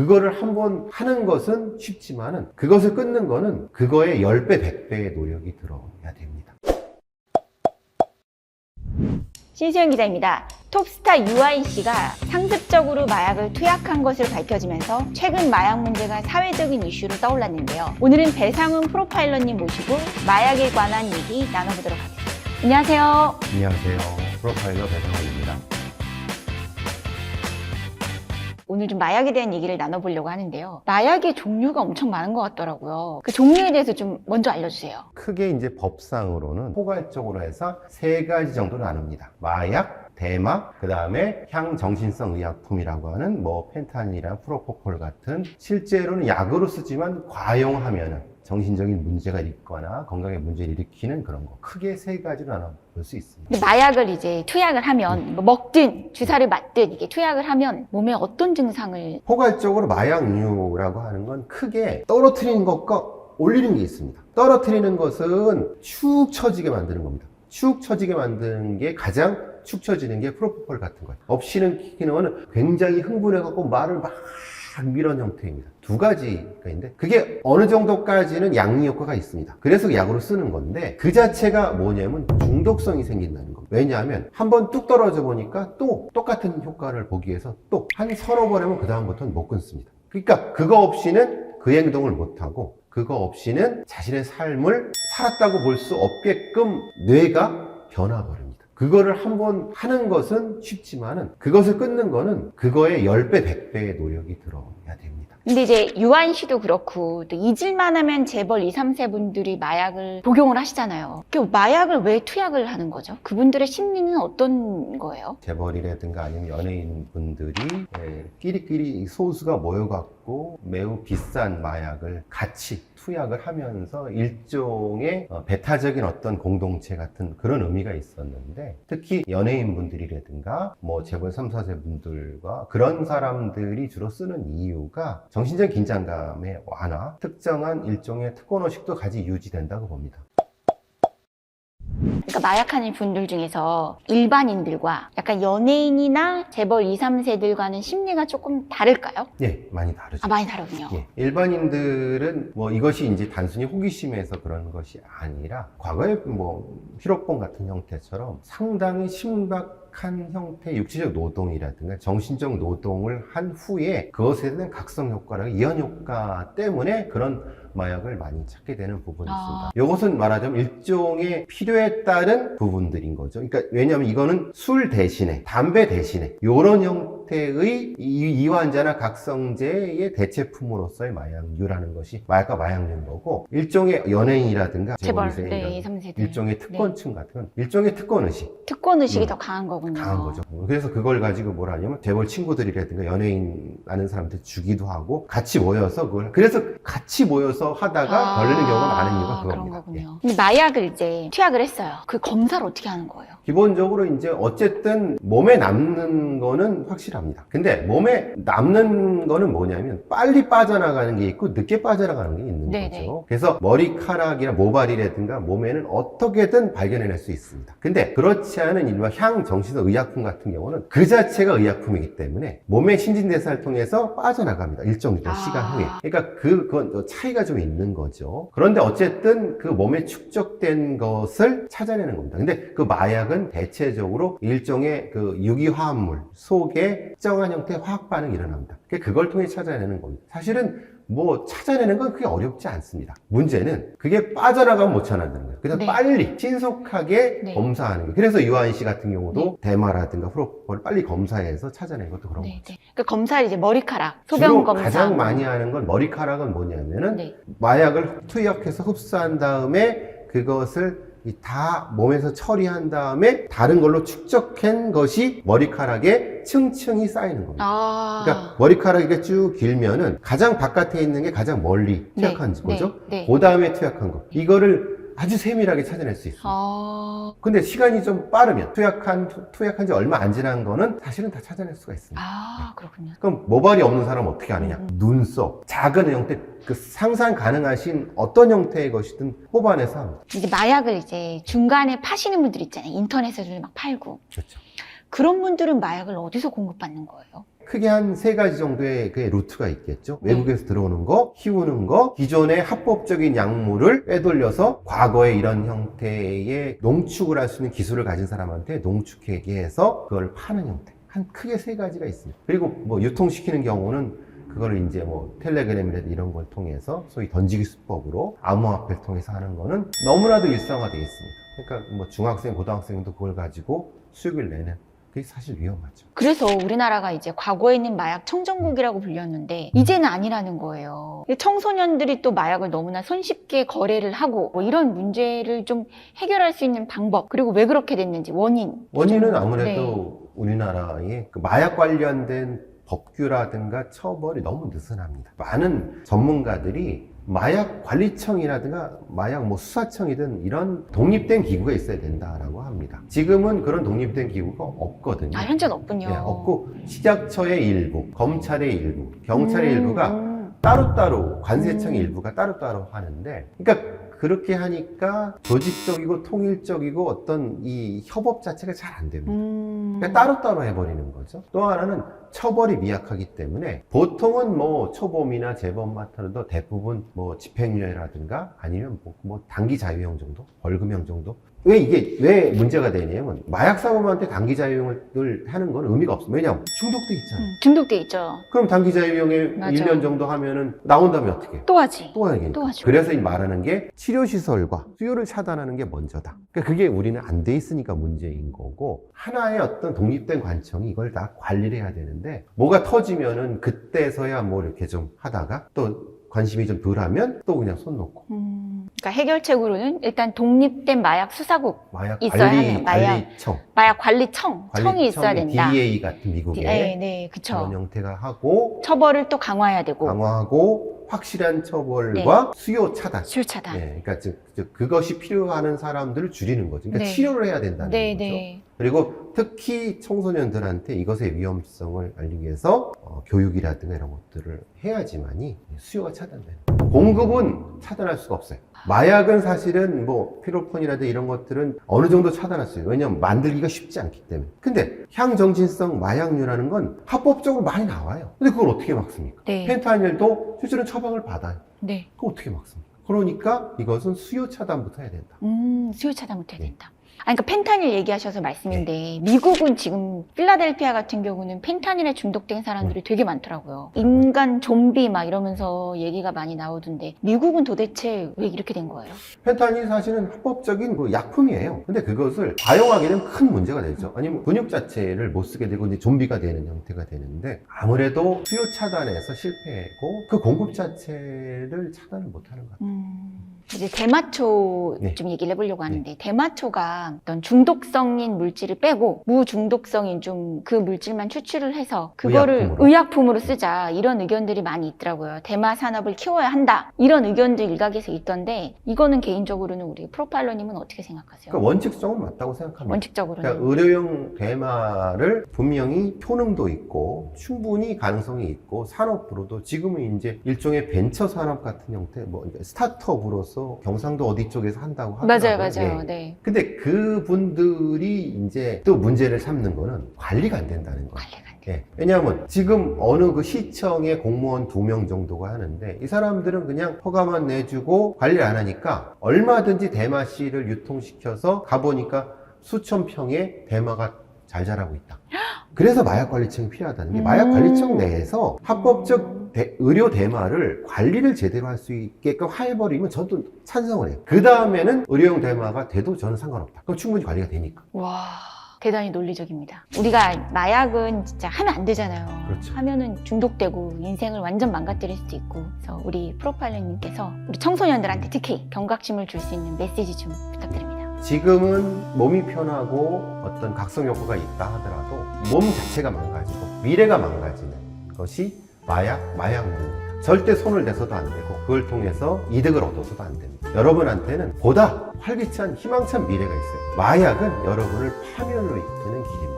그거를 한번 하는 것은 쉽지만은 그것을 끊는 거는 그거의 10배, 100배의 노력이 들어야 됩니다. 신수연 기자입니다. 톱스타 유아인 씨가 상습적으로 마약을 투약한 것으로 밝혀지면서 최근 마약 문제가 사회적인 이슈로 떠올랐는데요. 오늘은 배상훈 프로파일러님 모시고 마약에 관한 얘기 나눠보도록 하겠습니다. 안녕하세요. 안녕하세요. 프로파일러 배상훈입니다. 오늘 좀 마약에 대한 얘기를 나눠보려고 하는데요. 마약의 종류가 엄청 많은 것 같더라고요. 그 종류에 대해서 좀 먼저 알려주세요. 크게 이제 법상으로는 포괄적으로 해서 3가지 정도 나눕니다. 마약, 대마, 그 다음에 향정신성 의약품이라고 하는 펜타닐이나 프로포폴 같은 실제로는 약으로 쓰지만 과용하면은 정신적인 문제가 있거나 건강에 문제를 일으키는 그런 거. 크게 3가지로 나눠볼 수 있습니다. 근데 마약을 이제 투약을 하면 먹든 주사를 맞든 이게 투약을 하면 몸에 어떤 증상을 포괄적으로 마약류라고 하는 건 크게 떨어뜨리는 것과 올리는 게 있습니다. 떨어뜨리는 것은 축 처지게 만드는 겁니다. 축 처지게 만드는 게 가장 축 처지는 게 프로포폴 같은 거예요. 없이는 기능은 굉장히 흥분해갖고 말을 막 밀어낸 형태입니다. 2가지가 있는데 그게 어느 정도까지는 양리 효과가 있습니다. 그래서 약으로 쓰는 건데 그 자체가 뭐냐면 중독성이 생긴다는 겁니다. 왜냐하면 한번 뚝 떨어져 보니까 또 똑같은 효과를 보기 위해서 또 한 서너 번 하면 그 다음부터는 못 끊습니다. 그러니까 그거 없이는 그 행동을 못하고 그거 없이는 자신의 삶을 살았다고 볼 수 없게끔 뇌가 변화버립니다. 그거를 한번 하는 것은 쉽지만은 그것을 끊는 거는 그거의 10배, 100배의 노력이 들어야 됩니다. 근데 이제 유아인 씨도 그렇고 또 잊을만 하면 재벌 2, 3세 분들이 마약을 복용을 하시잖아요. 그 마약을 왜 투약을 하는 거죠? 그분들의 심리는 어떤 거예요? 재벌이라든가 아니면 연예인 분들이 끼리끼리 소수가 모여갖고 매우 비싼 마약을 같이 투약을 하면서 일종의 배타적인 어떤 공동체 같은 그런 의미가 있었는데 특히 연예인 분들이라든가 재벌 3, 4세 분들과 그런 사람들이 주로 쓰는 이유가 정신적 긴장감의 완화, 특정한 일종의 특권의식도 같이 유지된다고 봅니다. 그러니까 마약하는 분들 중에서 일반인들과 약간 연예인이나 재벌 2, 3세들과는 심리가 조금 다를까요? 예, 많이 다르죠. 많이 다르군요. 예, 일반인들은 이것이 이제 단순히 호기심에서 그런 것이 아니라 과거에 실업봉 같은 형태처럼 상당히 심각한 형태의 육체적 노동이라든가 정신적 노동을 한 후에 그것에 대한 각성 효과나 이완 효과 때문에 그런 마약을 많이 찾게 되는 부분이 있습니다. 이것은 말하자면 일종의 필요에 따른 부분들인 거죠. 그러니까 왜냐하면 이거는 술 대신에 담배 대신에 이런 형태의 이완제나 각성제의 대체품으로서의 마약류라는 것이 마약과 마약류인 거고 일종의 연예인이라든가 재벌, 재벌 네, 2, 3세들. 일종의 특권층 같은 일종의 특권의식 특권의식이 더 강한 거군요. 강한 거죠. 그래서 그걸 가지고 뭘 하냐면 재벌 친구들이라든가 연예인 아는 사람들 주기도 하고 같이 모여서 그래서 같이 모여서 하다가 걸리는 경우가 많은 이유가 그런 그겁니다. 거군요. 근데 마약을 이제 투약을 했어요. 그 검사를 어떻게 하는 거예요? 기본적으로 이제 어쨌든 몸에 남는 거는 확실합니다. 근데 몸에 남는 거는 뭐냐면 빨리 빠져나가는 게 있고 늦게 빠져나가는 게 있는 네네. 거죠. 그래서 머리카락이나 모발이라든가 몸에는 어떻게든 발견해낼 수 있습니다. 근데 그렇지 않은 일반 향정신성 의약품 같은 경우는 그 자체가 의약품이기 때문에 몸의 신진대사를 통해서 빠져나갑니다. 일정 시간 후에. 그러니까 그건 차이가 좀 있는 거죠. 그런데 어쨌든 그 몸에 축적된 것을 찾아내는 겁니다. 근데 그 마약은 대체적으로 일종의 그 유기화합물 속에 특정한 형태의 화학 반응이 일어납니다. 그걸 통해 찾아내는 겁니다. 사실은 찾아내는 건 그게 어렵지 않습니다. 문제는 그게 빠져나가면 못 찾아내는 거예요. 그래서 네. 빨리 신속하게 네. 검사하는 거예요. 그래서 유아인 씨 같은 경우도 대마라든가 프로포폴을 빨리 검사해서 찾아낸 것도 그런 거죠. 그 검사를 이제 머리카락, 소변 주로 검사. 가장 많이 하는 건 머리카락은 뭐냐면은 네. 마약을 투약해서 흡수한 다음에 그것을 다 몸에서 처리한 다음에 다른 걸로 축적한 것이 머리카락에 층층이 쌓이는 겁니다. 그러니까 머리카락이 쭉 길면은 가장 바깥에 있는 게 가장 멀리 투약한 거죠. 그 다음에 투약한 거. 이거를 아주 세밀하게 찾아낼 수 있습니다. 근데 시간이 좀 빠르면 투약한 지 얼마 안 지난 거는 사실은 다 찾아낼 수가 있습니다. 그렇군요. 그럼 모발이 없는 사람은 어떻게 하느냐? 눈썹, 작은 형태, 그 상상 가능하신 어떤 형태의 것이든 뽑아내서 합니다. 이제 마약을 이제 중간에 파시는 분들 있잖아요. 인터넷에서 막 팔고. 그렇죠. 그런 분들은 마약을 어디서 공급받는 거예요? 크게 한 3가지 정도의 그 루트가 있겠죠. 외국에서 들어오는 거, 키우는 거, 기존의 합법적인 약물을 빼돌려서 과거에 이런 형태의 농축을 할 수 있는 기술을 가진 사람한테 농축하게 해서 그걸 파는 형태. 한 크게 3가지가 있습니다. 그리고 뭐 유통시키는 경우는 그거를 이제 뭐 텔레그램이라든지 이런 걸 통해서 소위 던지기 수법으로 암호화폐를 통해서 하는 거는 너무나도 일상화되어 있습니다. 그러니까 뭐 중학생, 고등학생도 그걸 가지고 수익을 내는 그게 사실 위험하죠. 그래서 우리나라가 이제 과거에는 마약 청정국이라고 불렸는데 이제는 아니라는 거예요. 청소년들이 또 마약을 너무나 손쉽게 거래를 하고 뭐 이런 문제를 좀 해결할 수 있는 방법, 그리고 왜 그렇게 됐는지 원인은 아무래도 네. 우리나라의 그 마약 관련된 법규라든가 처벌이 너무 느슨합니다. 많은 전문가들이 마약 관리청이라든가 마약 뭐 수사청이든 이런 독립된 기구가 있어야 된다라고 합니다. 지금은 그런 독립된 기구가 없거든요. 아, 현재는 없군요. 네, 없고 식약처의 일부, 검찰의 일부, 경찰의 일부가 따로따로, 관세청의 일부가 따로따로 하는데, 그러니까 그렇게 하니까 조직적이고 통일적이고 어떤 이 협업 자체가 잘 안 됩니다. 그러니까 따로따로 해버리는 거죠. 또 하나는 처벌이 미약하기 때문에 보통은 뭐 초범이나 재범 맡아도 대부분 뭐 집행유예라든가 아니면 뭐 단기 자유형 정도, 벌금형 정도. 왜 문제가 되냐면 마약 사범한테 단기 자유형을 하는 건 의미가 없어요. 왜냐하면 중독돼 있잖아요. 중독돼 있죠. 그럼 단기 자유형에 맞아요. 1년 정도 하면은 나온다면 어떻게 해요? 또 하지. 또 하는 게 또 하죠. 그래서 이 말하는 게 치료시설과 수요를 차단하는 게 먼저다. 그러니까 그게 우리는 안 돼 있으니까 문제인 거고, 하나의 어떤 독립된 관청이 이걸 다 관리를 해야 되는데 뭐가 터지면은 그때서야 뭐 이렇게 좀 하다가 또 관심이 좀 덜하면 또 그냥 손 놓고. 그러니까 해결책으로는 일단 독립된 마약 수사국 마약 있어야 하네요. 관리청. 마약 청이 있어야 된다. DEA 같은 미국의 네, 그쵸. 그런 형태가 하고, 처벌을 또 강화해야 되고. 강화하고 확실한 처벌과 수요 차단. 수요 차단. 네, 그러니까 즉 그것이 필요하는 사람들을 줄이는 거죠. 그러니까 네. 치료를 해야 된다는 네, 거죠. 네. 그리고 특히 청소년들한테 이것의 위험성을 알리기 위해서 교육이라든가 이런 것들을 해야지만이 수요가 차단되는 거예요. 공급은 차단할 수가 없어요. 마약은 사실은 뭐 피로폰이라든가 이런 것들은 어느 정도 차단할 수 있어요. 왜냐하면 만들기가 쉽지 않기 때문에. 근데 향정신성 마약류라는 건 합법적으로 많이 나와요. 근데 그걸 어떻게 막습니까? 네. 펜타닐도 실제로 처방을 받아요. 네. 그걸 어떻게 막습니까? 그러니까 이것은 수요 차단부터 해야 된다. 수요 차단부터 해야 네. 된다. 그러니까 펜타닐 얘기하셔서 말씀인데 미국은 지금 필라델피아 같은 경우는 펜타닐에 중독된 사람들이 되게 많더라고요. 인간 좀비 막 이러면서 얘기가 많이 나오던데 미국은 도대체 왜 이렇게 된 거예요? 펜타닐 사실은 합법적인 그 약품이에요. 근데 그것을 과용하게 되면 큰 문제가 되죠. 아니면 근육 자체를 못 쓰게 되고 이제 좀비가 되는 형태가 되는데, 아무래도 수요 차단에서 실패했고 그 공급 자체를 차단을 못 하는 것 같아요. 이제 대마초 네. 좀 얘기를 해보려고 하는데 대마초가 어떤 중독성인 물질을 빼고 무중독성인 좀 그 물질만 추출을 해서 그거를 의약품으로 쓰자, 이런 의견들이 많이 있더라고요. 대마 산업을 키워야 한다, 이런 의견도 일각에서 있던데 이거는 개인적으로는 우리 프로파일러님은 어떻게 생각하세요? 그러니까 원칙적으로 맞다고 생각합니다. 원칙적으로는 그러니까 의료용 대마를 분명히 효능도 있고 충분히 가능성이 있고 산업으로도 지금은 이제 일종의 벤처 산업 같은 형태, 뭐 스타트업으로서 경상도 어디 쪽에서 한다고 하더라고요. 맞아요. 네. 네. 근데 그분들이 이제 또 문제를 삼는 거는 관리가 안 된다는 거예요. 관리가 안 예. 왜냐하면 지금 어느 그 시청에 공무원 2명 정도가 하는데 이 사람들은 그냥 허가만 내주고 관리 안 하니까 얼마든지 대마 씨를 유통시켜서 가보니까 수천 평의 대마가 잘 자라고 있다. 그래서 마약관리청이 필요하다는 게, 마약관리청 내에서 합법적 의료 대마를 관리를 제대로 할 수 있게끔 해버리면 저도 찬성을 해요. 그 다음에는 의료용 대마가 돼도 저는 상관없다. 그럼 충분히 관리가 되니까. 와, 대단히 논리적입니다. 우리가 마약은 진짜 하면 안 되잖아요. 그렇죠. 하면은 중독되고 인생을 완전 망가뜨릴 수도 있고. 그래서 우리 프로파일러님께서 우리 청소년들한테 특히 경각심을 줄 수 있는 메시지 좀 부탁드립니다. 지금은 몸이 편하고 어떤 각성 효과가 있다 하더라도 몸 자체가 망가지고 미래가 망가지는 것이 마약물입니다. 절대 손을 대서도 안 되고 그걸 통해서 이득을 얻어서도 안 됩니다. 여러분한테는 보다 활기찬 희망찬 미래가 있어요. 마약은 여러분을 파멸로 이끄는 길입니다.